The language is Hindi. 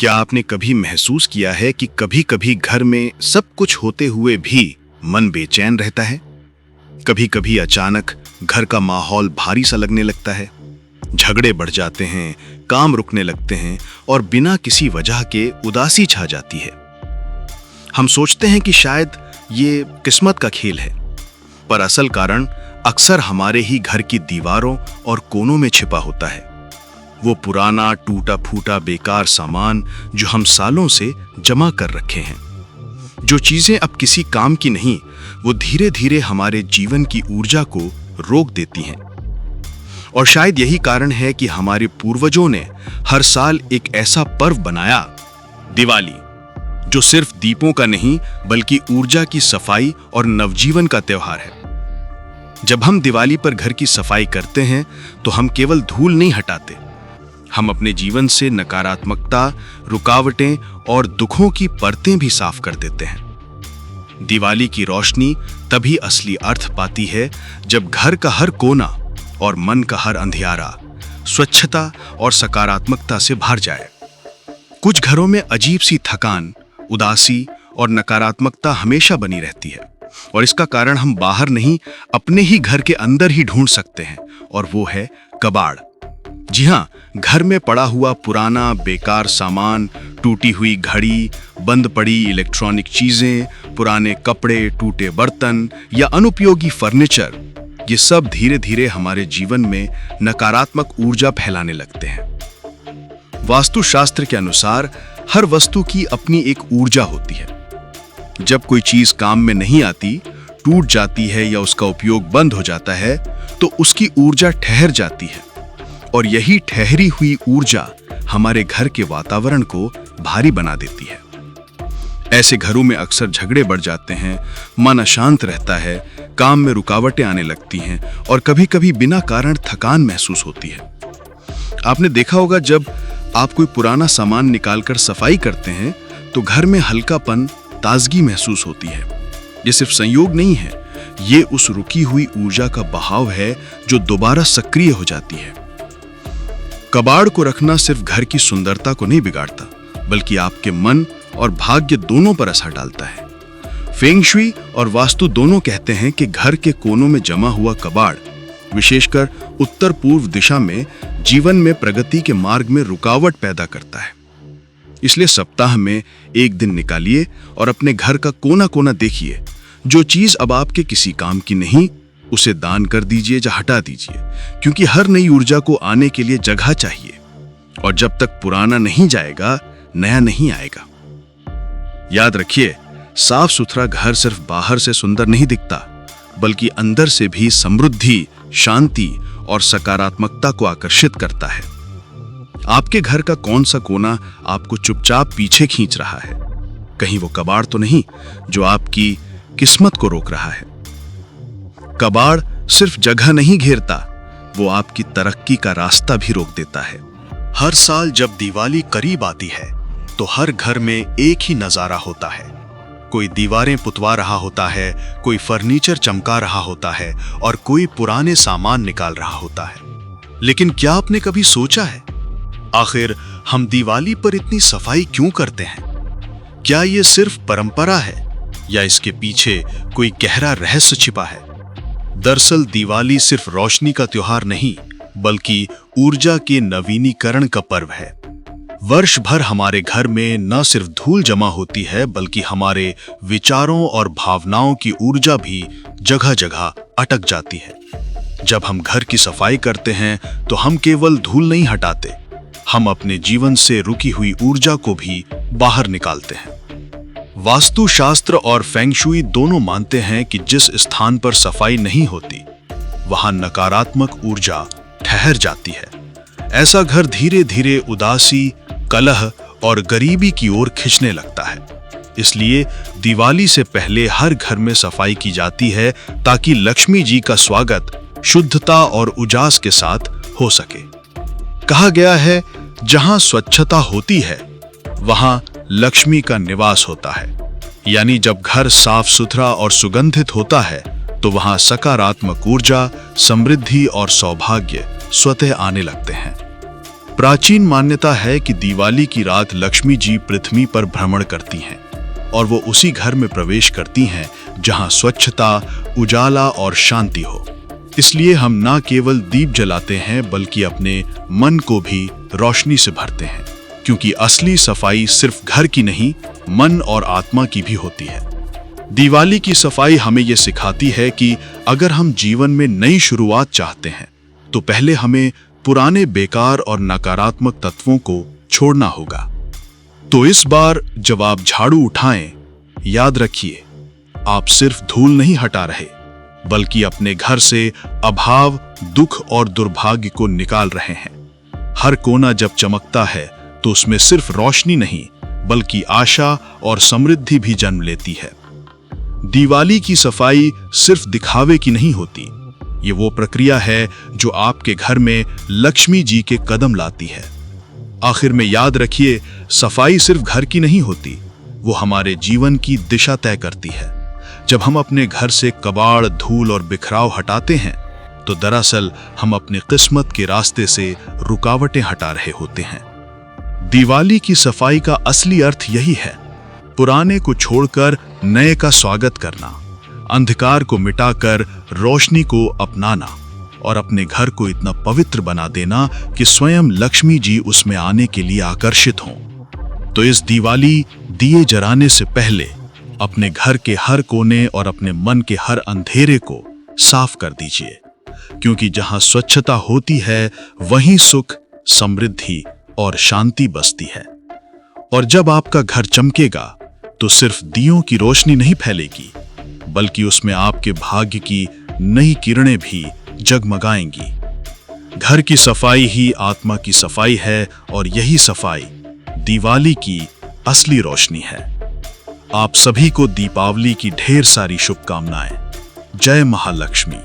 क्या आपने कभी महसूस किया है कि कभी-कभी घर में सब कुछ होते हुए भी मन बेचैन रहता है? कभी-कभी अचानक घर का माहौल भारी सा लगने लगता है, झगड़े बढ़ जाते हैं, काम रुकने लगते हैं और बिना किसी वजह के उदासी छा जाती है। हम सोचते हैं कि शायद ये किस्मत का खेल है, पर असल कारण अक्सर हमारे ही घर की दीवारों और कोनों में छिपा होता है। वो पुराना टूटा फूटा बेकार सामान जो हम सालों से जमा कर रखे हैं। जो चीजें अब किसी काम की नहीं, वो धीरे धीरे हमारे जीवन की ऊर्जा को रोक देती हैं। और शायद यही कारण है कि हमारे पूर्वजों ने हर साल एक ऐसा पर्व बनाया, दिवाली, जो सिर्फ दीपों का नहीं बल्कि ऊर्जा की सफाई और नवजीवन का त्योहार है। जब हम दिवाली पर घर की सफाई करते हैं तो हम केवल धूल नहीं हटाते, हम अपने जीवन से नकारात्मकता, रुकावटें और दुखों की परतें भी साफ कर देते हैं। दिवाली की रोशनी तभी असली अर्थ पाती है जब घर का हर कोना और मन का हर अंधियारा स्वच्छता और सकारात्मकता से भर जाए। कुछ घरों में अजीब सी थकान, उदासी और नकारात्मकता हमेशा बनी रहती है, और इसका कारण हम बाहर नहीं, अपने ही घर के अंदर ही ढूंढ सकते हैं, और वो है कबाड़। जी हाँ, घर में पड़ा हुआ पुराना बेकार सामान, टूटी हुई घड़ी, बंद पड़ी इलेक्ट्रॉनिक चीजें, पुराने कपड़े, टूटे बर्तन या अनुपयोगी फर्नीचर, ये सब धीरे धीरे हमारे जीवन में नकारात्मक ऊर्जा फैलाने लगते हैं। वास्तुशास्त्र के अनुसार हर वस्तु की अपनी एक ऊर्जा होती है। जब कोई चीज काम में नहीं आती, टूट जाती है या उसका उपयोग बंद हो जाता है, तो उसकी ऊर्जा ठहर जाती है, और यही ठहरी हुई ऊर्जा हमारे घर के वातावरण को भारी बना देती है। ऐसे घरों में अक्सर झगड़े बढ़ जाते हैं, मन अशांत रहता है, काम में रुकावटें आने लगती हैं और कभी-कभी बिना कारण थकान महसूस होती है। आपने देखा होगा, जब आप कोई पुराना सामान निकालकर सफाई करते हैं तो घर में हल्कापन, ताजगी महसूस होती है। ये सिर्फ संयोग नहीं है, ये उस रुकी हुई ऊर्जा का बहाव है जो दोबारा सक्रिय हो जाती है। कबाड़ को रखना सिर्फ घर की सुंदरता को नहीं बिगाड़ता, बल्कि आपके मन और भाग्य दोनों पर असर डालता है। फेंग शुई और वास्तु दोनों कहते हैं कि घर के कोनों में जमा हुआ कबाड़, विशेषकर उत्तर पूर्व दिशा में, जीवन में प्रगति के मार्ग में रुकावट पैदा करता है। इसलिए सप्ताह में एक दिन निकालिए और अपने घर का कोना कोना देखिए। जो चीज अब आपके किसी काम की नहीं, उसे दान कर दीजिए या हटा दीजिए, क्योंकि हर नई ऊर्जा को आने के लिए जगह चाहिए, और जब तक पुराना नहीं जाएगा, नया नहीं आएगा। याद रखिए, साफ सुथरा घर सिर्फ बाहर से सुंदर नहीं दिखता, बल्कि अंदर से भी समृद्धि, शांति और सकारात्मकता को आकर्षित करता है। आपके घर का कौन सा कोना आपको चुपचाप पीछे खींच रहा है? कहीं वो कबाड़ तो नहीं जो आपकी किस्मत को रोक रहा है? कबाड़ सिर्फ जगह नहीं घेरता, वो आपकी तरक्की का रास्ता भी रोक देता है। हर साल जब दिवाली करीब आती है तो हर घर में एक ही नजारा होता है। कोई दीवारें पुतवा रहा होता है, कोई फर्नीचर चमका रहा होता है और कोई पुराने सामान निकाल रहा होता है। लेकिन क्या आपने कभी सोचा है, आखिर हम दिवाली पर इतनी सफाई क्यों करते हैं? क्या ये सिर्फ परंपरा है या इसके पीछे कोई गहरा रहस्य छिपा है? दरअसल दिवाली सिर्फ रोशनी का त्योहार नहीं, बल्कि ऊर्जा के नवीनीकरण का पर्व है। वर्ष भर हमारे घर में न सिर्फ धूल जमा होती है, बल्कि हमारे विचारों और भावनाओं की ऊर्जा भी जगह जगह अटक जाती है। जब हम घर की सफाई करते हैं तो हम केवल धूल नहीं हटाते, हम अपने जीवन से रुकी हुई ऊर्जा को भी बाहर निकालते हैं। वास्तुशास्त्र और फेंग शुई दोनों मानते हैं कि जिस स्थान पर सफाई नहीं होती, वहां नकारात्मक ऊर्जा ठहर जाती है। ऐसा घर धीरे धीरे उदासी, कलह और गरीबी की ओर खींचने लगता है। इसलिए दिवाली से पहले हर घर में सफाई की जाती है, ताकि लक्ष्मी जी का स्वागत शुद्धता और उजास के साथ हो सके। कहा गया है, जहां स्वच्छता होती है वहां लक्ष्मी का निवास होता है। यानी जब घर साफ सुथरा और सुगंधित होता है तो वहां सकारात्मक ऊर्जा, समृद्धि और सौभाग्य स्वतः आने लगते हैं। प्राचीन मान्यता है कि दिवाली की रात लक्ष्मी जी पृथ्वी पर भ्रमण करती हैं और वो उसी घर में प्रवेश करती हैं जहां स्वच्छता, उजाला और शांति हो। इसलिए हम ना केवल दीप जलाते हैं बल्कि अपने मन को भी रोशनी से भरते हैं, क्योंकि असली सफाई सिर्फ घर की नहीं, मन और आत्मा की भी होती है। दिवाली की सफाई हमें यह सिखाती है कि अगर हम जीवन में नई शुरुआत चाहते हैं तो पहले हमें पुराने बेकार और नकारात्मक तत्वों को छोड़ना होगा। तो इस बार जब आप झाड़ू उठाएं, याद रखिए आप सिर्फ धूल नहीं हटा रहे बल्कि अपने घर से अभाव, दुख और दुर्भाग्य को निकाल रहे हैं। हर कोना जब चमकता है तो उसमें सिर्फ रोशनी नहीं बल्कि आशा और समृद्धि भी जन्म लेती है। दिवाली की सफाई सिर्फ दिखावे की नहीं होती, ये वो प्रक्रिया है जो आपके घर में लक्ष्मी जी के कदम लाती है। आखिर में याद रखिए, सफाई सिर्फ घर की नहीं होती, वो हमारे जीवन की दिशा तय करती है। जब हम अपने घर से कबाड़, धूल और बिखराव हटाते हैं तो दरअसल हम अपनी किस्मत के रास्ते से रुकावटें हटा रहे होते हैं। दिवाली की सफाई का असली अर्थ यही है, पुराने को छोड़कर नए का स्वागत करना, अंधकार को मिटाकर रोशनी को अपनाना और अपने घर को इतना पवित्र बना देना कि स्वयं लक्ष्मी जी उसमें आने के लिए आकर्षित हों। तो इस दिवाली दिए जलाने से पहले अपने घर के हर कोने और अपने मन के हर अंधेरे को साफ कर दीजिए, क्योंकि जहां स्वच्छता होती है वहीं सुख, समृद्धि और शांति बसती है। और जब आपका घर चमकेगा तो सिर्फ दियों की रोशनी नहीं फैलेगी बल्कि उसमें आपके भाग्य की नई किरणें भी जगमगाएंगी। घर की सफाई ही आत्मा की सफाई है और यही सफाई दिवाली की असली रोशनी है। आप सभी को दीपावली की ढेर सारी शुभकामनाएं। जय महालक्ष्मी।